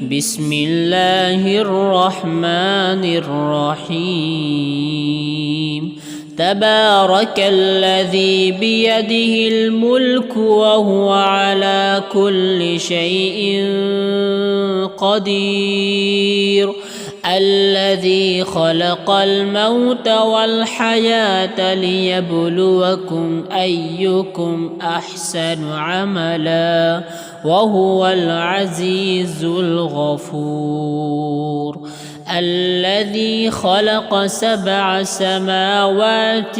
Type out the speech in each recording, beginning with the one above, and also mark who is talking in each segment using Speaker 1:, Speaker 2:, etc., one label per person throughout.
Speaker 1: بسم الله الرحمن الرحيم تبارك الذي بيده الملك وهو على كل شيء قدير الذي خلق الموت والحياة ليبلوكم أيكم أحسن عملا وهو العزيز الغفور الذي خلق 7 سماوات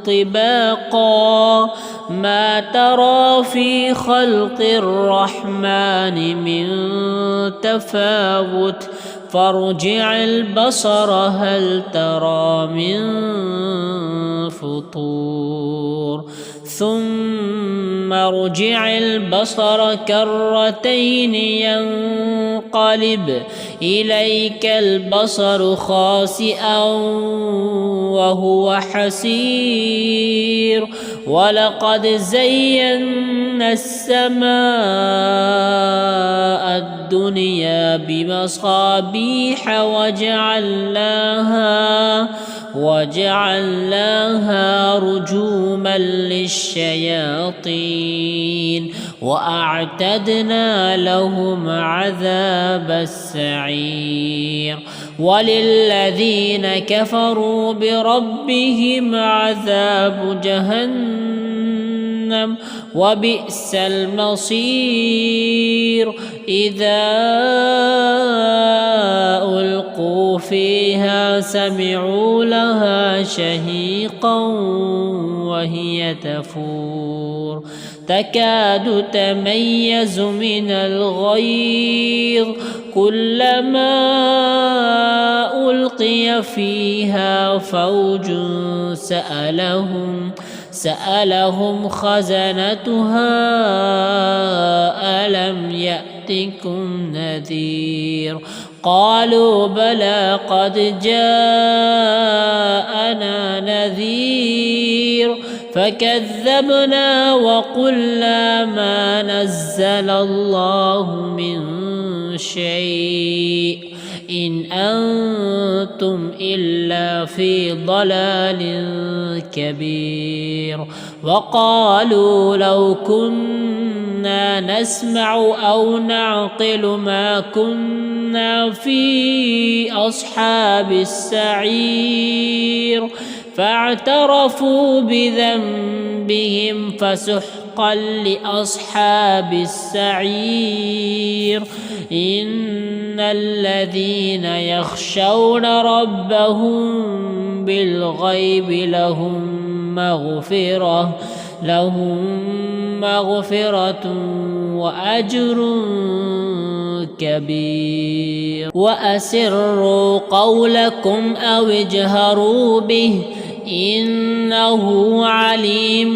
Speaker 1: طباقا ما ترى في خلق الرحمن من تفاوت فارجع البصر هل ترى من فطور ثم ارجع البصر كرتين ينقلب إليك البصر خاسئا وهو حسير ولقد زينا السماء الدنيا بمصابيح وجعلناها رجوما للشياطين وأعتدنا لهم عذاب السعير وللذين كفروا بربهم عذاب جهنم وبئس المصير إذا ألقوا فيها سمعوا لها شهيقا وهي تفور تكاد تميز من الغيظ كلما ألقي فيها فوج سألهم خزنتها ألم يأتكم نذير قالوا بلى قد جاءنا نذير فكذبنا وقلنا ما نزل الله من شيء إن أنتم إلا في ضلال كبير وقالوا لو كنا نسمع أو نعقل ما كنا في أصحاب السعير فاعترفوا بذنبهم فسحقا لأصحاب السعير إن الذين يخشون ربهم بالغيب لهم مغفرة وأجر كبير وأسروا قولكم أو اجهروا به إنه عليم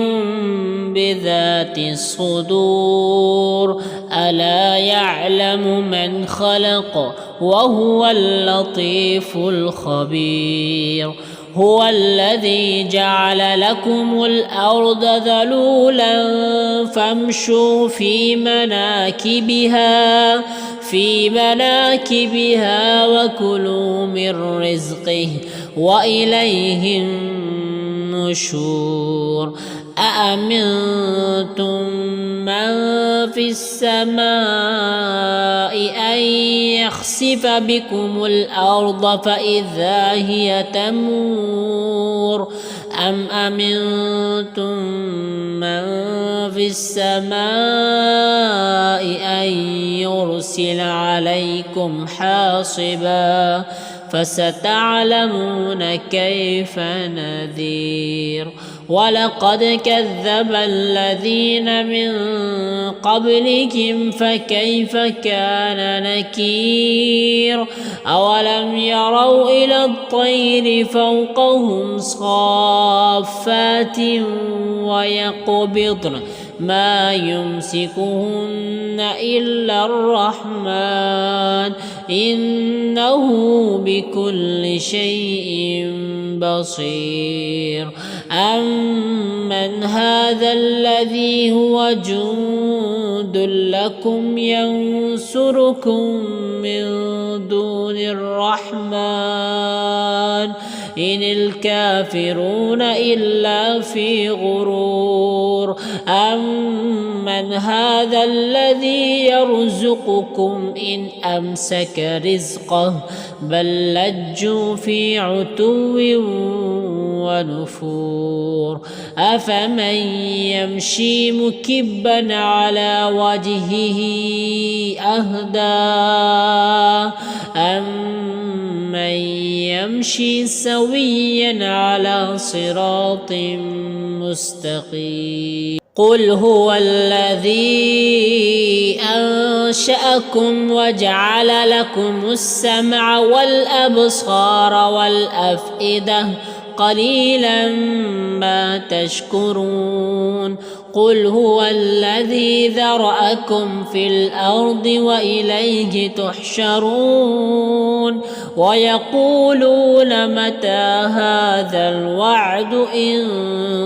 Speaker 1: بذات الصدور ألا يعلم من خلق وهو اللطيف الخبير هو الذي جعل لكم الأرض ذلولا فامشوا في مناكبها وكلوا من رزقه وإليه النشور أأمنتم من في السماء أن يخسف بكم الأرض فإذا هي تمور أم أمنتم من في السماء أن يرسل عليكم حاصبا فستعلمون كيف نذير ولقد كذب الذين من قبلهم فكيف كان نكير أولم يروا إلى الطير فوقهم صافات ويقبضن ما يمسكهن إلا الرحمن إنه بكل شيء بصير أمن هذا الذي هو جند لكم ينصركم من دون الرحمن إن الكافرون إلا في غرور أمن هذا الذي يرزقكم إن أمسك رزقه بل لجوا في عتو ونفور أفمن يمشي مكبا على وجهه أهدى أمن يمشي سويا على صراط مستقيم قل هو الذي أنشأكم وجعل لكم السمع والأبصار والأفئدة قليلا ما تشكرون قل هو الذي ذرأكم في الأرض وإليه تحشرون ويقولون متى هذا الوعد إن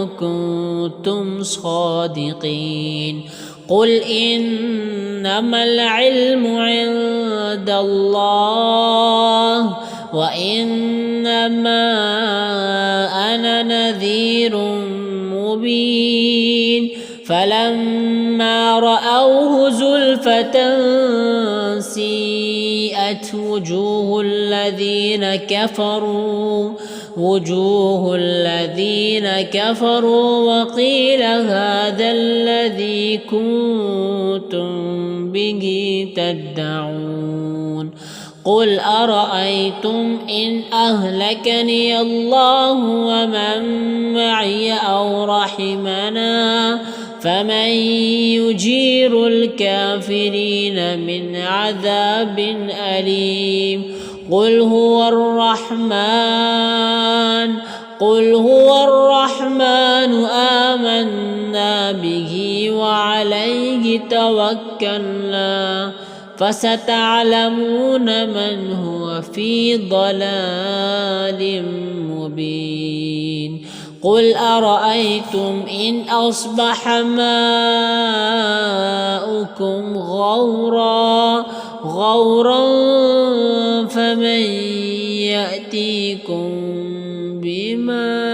Speaker 1: كنتم صادقين قل إنما العلم عند الله وإنما أنا نذير مبين فلما رأوه زلفة سيئت وجوه الذين كفروا وقيل هذا الذي كنتم به تدعون قل أرأيتم إن أهلكني الله ومن معي أو رحمنا فمن يجير الكافرين من عذاب أليم قل هو الرحمن آمنا به وعليه توكلنا فستعلمون من هو في ضلال مبين قل أرأيتم إن أصبح ماؤكم غورا فمن يأتيكم بماء